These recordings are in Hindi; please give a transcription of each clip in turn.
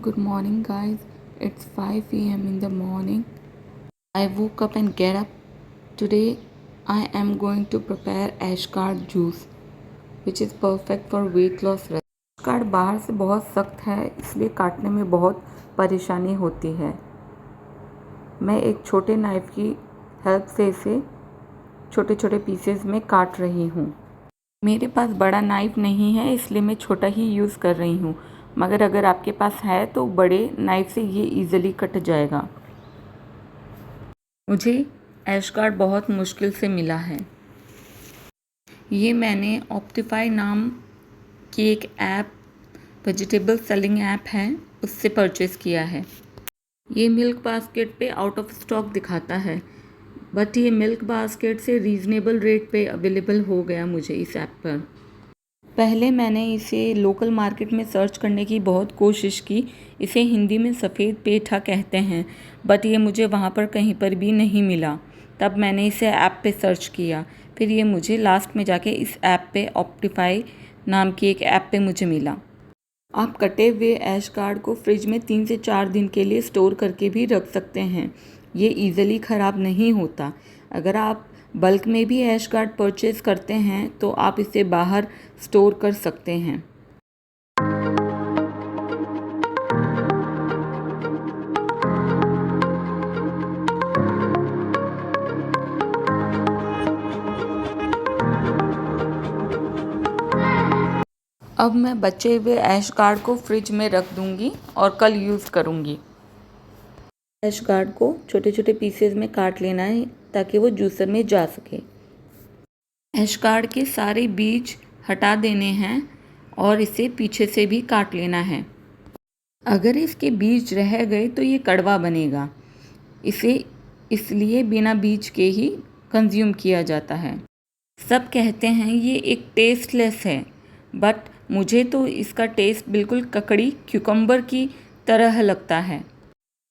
Good morning, guys. It's 5 a.m. in the morning. I woke up and get up. Today, I am going to prepare ashgard juice, which is perfect for weight loss. ashgard बाहर से बहुत सख्त है, इसलिए काटने में बहुत परेशानी होती है। मैं एक छोटे नाइफ़ की हेल्प से इसे छोटे छोटे पीसेस में काट रही हूँ। मेरे पास बड़ा नाइफ़ नहीं है, इसलिए मैं छोटा ही यूज़ कर रही हूँ, मगर अगर आपके पास है तो बड़े नाइफ़ से ये इजीली कट जाएगा। मुझे ashgard बहुत मुश्किल से मिला है। ये मैंने ऑप्टिफाई नाम की एक ऐप, वेजिटेबल सेलिंग ऐप है, उससे परचेज़ किया है। ये मिल्क बास्केट पे आउट ऑफ स्टॉक दिखाता है, बट ये मिल्क बास्केट से रीज़नेबल रेट पे अवेलेबल हो गया मुझे इस ऐप पर। पहले मैंने इसे लोकल मार्केट में सर्च करने की बहुत कोशिश की। इसे हिंदी में सफ़ेद पेठा कहते हैं, बट ये मुझे वहाँ पर कहीं पर भी नहीं मिला। तब मैंने इसे ऐप पे सर्च किया, फिर ये मुझे लास्ट में जाके इस ऐप पे ऑप्टिफाई नाम की एक ऐप पे मुझे मिला। आप कटे हुए ashgard को फ्रिज में 3 से 4 दिन के लिए स्टोर करके भी रख सकते हैं। ये ईज़िली ख़राब नहीं होता। अगर आप बल्क में भी ashgard परचेज़ करते हैं तो आप इसे बाहर स्टोर कर सकते हैं। अब मैं बचे हुए ashgard को फ्रिज में रख दूंगी और कल यूज़ करूंगी। ashgard को छोटे छोटे पीसेस में काट लेना है ताकि वो जूसर में जा सके। ashgard के सारे बीज हटा देने हैं और इसे पीछे से भी काट लेना है। अगर इसके बीज रह गए तो ये कड़वा बनेगा, इसे इसलिए बिना बीज के ही कंज्यूम किया जाता है। सब कहते हैं ये एक टेस्टलेस है, बट मुझे तो इसका टेस्ट बिल्कुल ककड़ी क्यूकम्बर की तरह लगता है।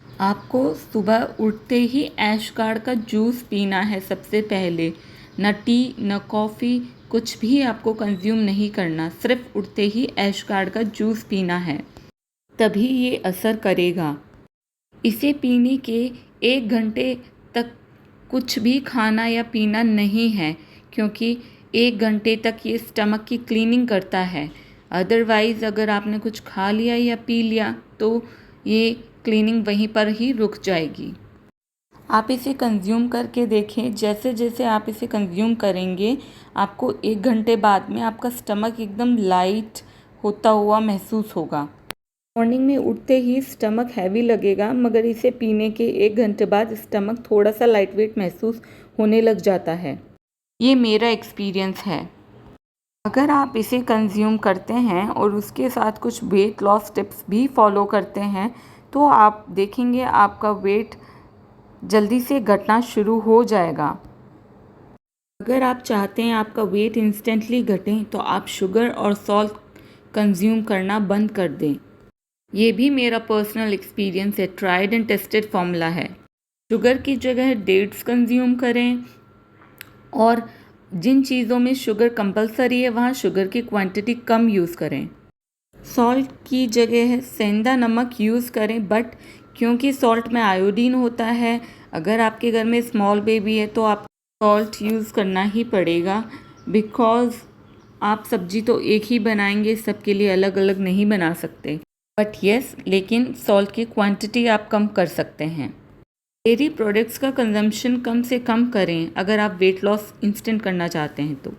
आपको सुबह उठते ही ashgard का जूस पीना है सबसे पहले। न टी न कॉफ़ी, कुछ भी आपको कंज्यूम नहीं करना, सिर्फ उठते ही ashgard का जूस पीना है, तभी ये असर करेगा। इसे पीने के 1 घंटे तक कुछ भी खाना या पीना नहीं है, क्योंकि 1 घंटे तक ये स्टमक की क्लीनिंग करता है। अदरवाइज़ अगर आपने कुछ खा लिया या पी लिया तो ये क्लीनिंग वहीं पर ही रुक जाएगी। आप इसे कंज्यूम करके देखें। जैसे जैसे आप इसे कंज्यूम करेंगे, आपको 1 घंटे बाद में आपका स्टमक एकदम लाइट होता हुआ महसूस होगा। मॉर्निंग में उठते ही स्टमक हैवी लगेगा, मगर इसे पीने के 1 घंटे बाद स्टमक थोड़ा सा लाइट वेट महसूस होने लग जाता है। ये मेरा एक्सपीरियंस है। अगर आप इसे कंज्यूम करते हैं और उसके साथ कुछ वेट लॉस टिप्स भी फॉलो करते हैं तो आप देखेंगे आपका वेट जल्दी से घटना शुरू हो जाएगा। अगर आप चाहते हैं आपका वेट इंस्टेंटली घटे तो आप शुगर और सॉल्ट कंज्यूम करना बंद कर दें। ये भी मेरा पर्सनल एक्सपीरियंस है, ट्राइड एंड टेस्टेड फॉर्मूला है। शुगर की जगह डेट्स कंज्यूम करें, और जिन चीज़ों में शुगर कंपलसरी है वहाँ शुगर की क्वांटिटी कम यूज़ करें। सॉल्ट की जगह सेंधा नमक यूज़ करें, बट क्योंकि सॉल्ट में आयोडीन होता है, अगर आपके घर में स्मॉल बेबी है तो आप सॉल्ट यूज़ करना ही पड़ेगा, बिकॉज़ आप सब्जी तो एक ही बनाएंगे, सबके लिए अलग अलग नहीं बना सकते। बट येस, लेकिन सॉल्ट की क्वांटिटी आप कम कर सकते हैं। डेयरी प्रोडक्ट्स का कंजम्पशन कम से कम करें अगर आप वेट लॉस इंस्टेंट करना चाहते हैं तो।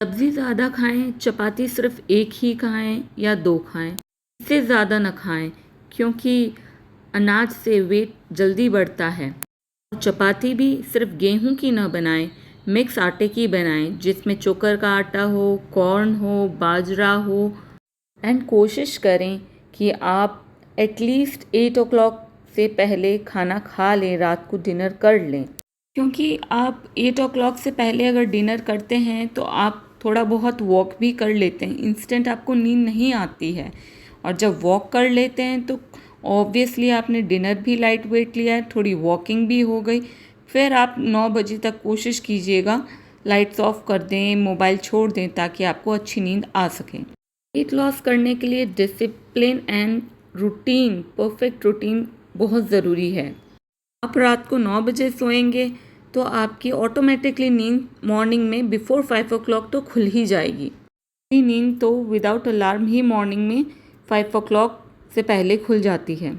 सब्ज़ी ज़्यादा खाएं, चपाती सिर्फ एक ही खाएं या 2 खाएं, इससे ज़्यादा न खाएं, क्योंकि अनाज से वेट जल्दी बढ़ता है। और चपाती भी सिर्फ गेहूं की न बनाएं, मिक्स आटे की बनाएं, जिसमें चोकर का आटा हो, कॉर्न हो, बाजरा हो। एंड कोशिश करें कि आप एटलीस्ट 8 o'clock से पहले खाना खा लें, रात को डिनर कर लें, क्योंकि आप 8 o'clock से पहले अगर डिनर करते हैं तो आप थोड़ा बहुत वॉक भी कर लेते हैं। इंस्टेंट आपको नींद नहीं आती है, और जब वॉक कर लेते हैं तो ऑब्वियसली आपने डिनर भी लाइट वेट लिया है, थोड़ी वॉकिंग भी हो गई। फिर आप 9 बजे तक कोशिश कीजिएगा लाइट्स ऑफ कर दें, मोबाइल छोड़ दें, ताकि आपको अच्छी नींद आ सके। वेट लॉस करने के लिए discipline and routine, perfect routine बहुत ज़रूरी है। आप रात को 9 बजे सोएंगे तो आपकी ऑटोमेटिकली नींद मॉर्निंग में बिफोर 5 o'clock तो खुल ही जाएगी। मेरी नींद तो विदाउट अलार्म ही मॉर्निंग में 5 o'clock से पहले खुल जाती है।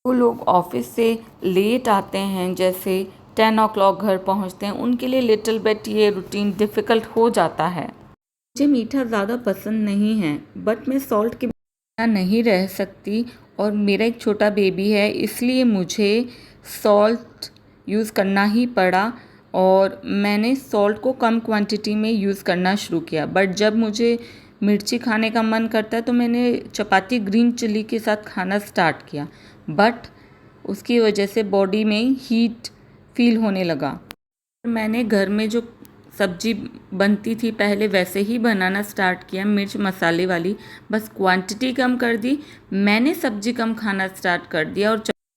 वो लोग ऑफिस से लेट आते हैं, जैसे 10 o'clock घर पहुंचते हैं, उनके लिए लिटिल बिट ये रूटीन डिफ़िकल्ट हो जाता है। मुझे मीठा ज़्यादा पसंद नहीं है, बट मैं सॉल्ट के बिना नहीं रह सकती और मेरा एक छोटा बेबी है, इसलिए मुझे सॉल्ट यूज़ करना ही पड़ा और मैंने सॉल्ट को कम क्वांटिटी में यूज़ करना शुरू किया। बट जब मुझे मिर्ची खाने का मन करता है तो मैंने चपाती ग्रीन चिली के साथ खाना स्टार्ट किया, बट उसकी वजह से बॉडी में हीट फील होने लगा। मैंने घर में जो सब्जी बनती थी पहले वैसे ही बनाना स्टार्ट किया, मिर्च मसाले वाली, बस क्वांटिटी कम कर दी। मैंने सब्जी कम खाना स्टार्ट कर दिया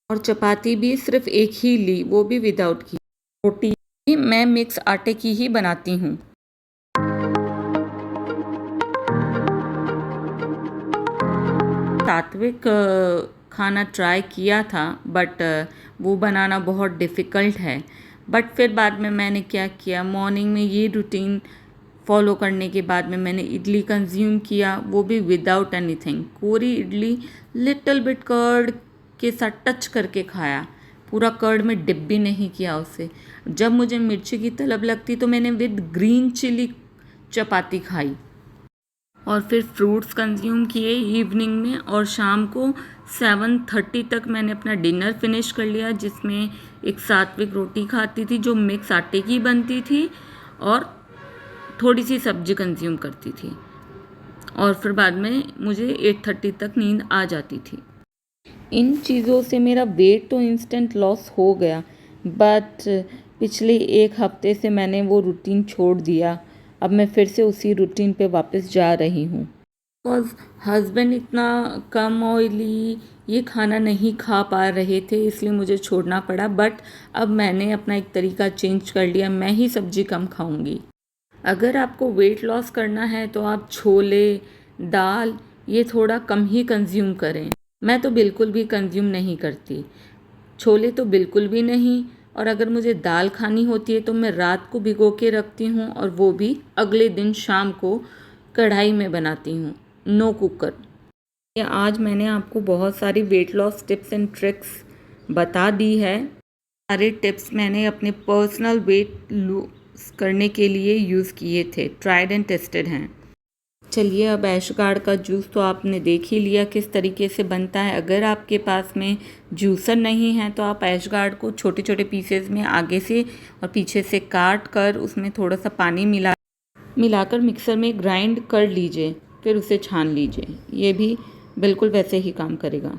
और चपाती भी सिर्फ एक ही ली, वो भी विदाउट घी। रोटी भी मैं मिक्स आटे की ही बनाती हूँ। सात्विक खाना ट्राई किया था, बट वो बनाना बहुत डिफ़िकल्ट है। बट फिर बाद में मैंने क्या किया, मॉर्निंग में ये रूटीन फॉलो करने के बाद में मैंने इडली कंज्यूम किया, वो भी विदाउट एनीथिंग। कोरी इडली लिटिल बिट कर्ड के साथ टच करके खाया, पूरा कर्ड में डिप भी नहीं किया उसे। जब मुझे मिर्ची की तलब लगती तो मैंने विद ग्रीन चिली चपाती खाई और फिर फ्रूट्स कंज्यूम किए इवनिंग में, और शाम को 7:30 तक मैंने अपना डिनर फिनिश कर लिया, जिसमें एक सात्विक रोटी खाती थी जो मिक्स आटे की बनती थी और थोड़ी सी सब्जी कंज्यूम करती थी, और फिर बाद में मुझे 8:30 तक नींद आ जाती थी। इन चीज़ों से मेरा वेट तो इंस्टेंट लॉस हो गया, बट पिछले एक हफ्ते से मैंने वो रूटीन छोड़ दिया। अब मैं फिर से उसी रूटीन पे वापस जा रही हूँ। बिकॉज़ हस्बैंड इतना कम ऑयली ये खाना नहीं खा पा रहे थे, इसलिए मुझे छोड़ना पड़ा। बट अब मैंने अपना एक तरीका चेंज कर लिया, मैं ही सब्जी कम खाऊंगी। अगर आपको वेट लॉस करना है तो आप छोले, दाल ये थोड़ा कम ही कंज्यूम करें। मैं तो बिल्कुल भी कंज्यूम नहीं करती, छोले तो बिल्कुल भी नहीं, और अगर मुझे दाल खानी होती है तो मैं रात को भिगो के रखती हूँ और वो भी अगले दिन शाम को कढ़ाई में बनाती हूँ, नो कुकर। आज मैंने आपको बहुत सारी weight loss tips and tricks बता दी है। सारे टिप्स मैंने अपने पर्सनल वेट लूज करने के लिए यूज़ किए थे, ट्राइड एंड टेस्टेड हैं। चलिए, अब ऐशगार्ड का जूस तो आपने देख ही लिया किस तरीके से बनता है। अगर आपके पास में जूसर नहीं है तो आप ऐशगार्ड को छोटे छोटे पीसेस में आगे से और पीछे से काट कर उसमें थोड़ा सा पानी मिलाकर मिक्सर में ग्राइंड कर लीजिए, फिर उसे छान लीजिए। ये भी बिल्कुल वैसे ही काम करेगा।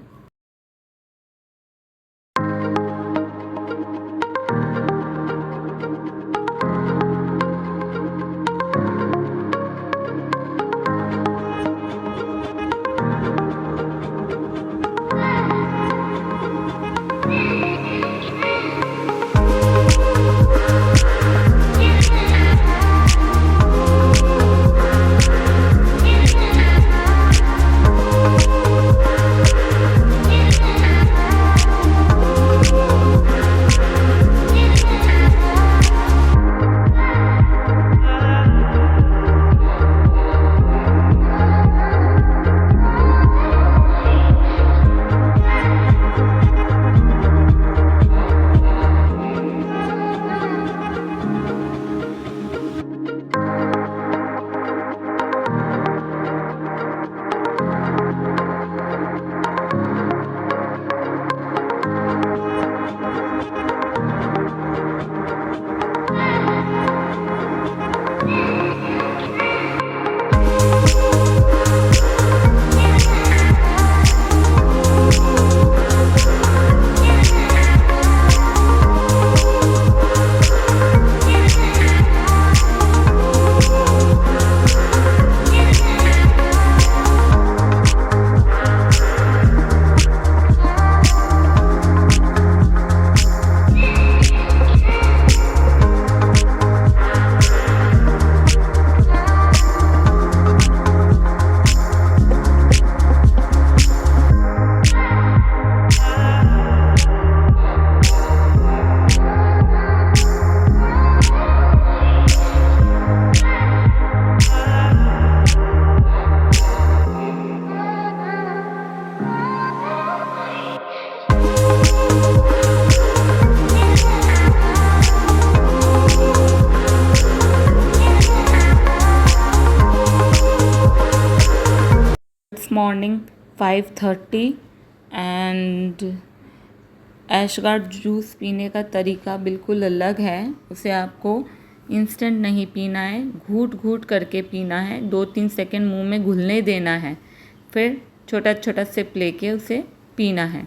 मॉर्निंग 5:30 एंड ऐशगार्ड जूस पीने का तरीका बिल्कुल अलग है। उसे आपको इंस्टेंट नहीं पीना है, घूट घूट करके पीना है, 2-3 सेकंड मुंह में घुलने देना है, फिर छोटा छोटा सिप लेके उसे पीना है।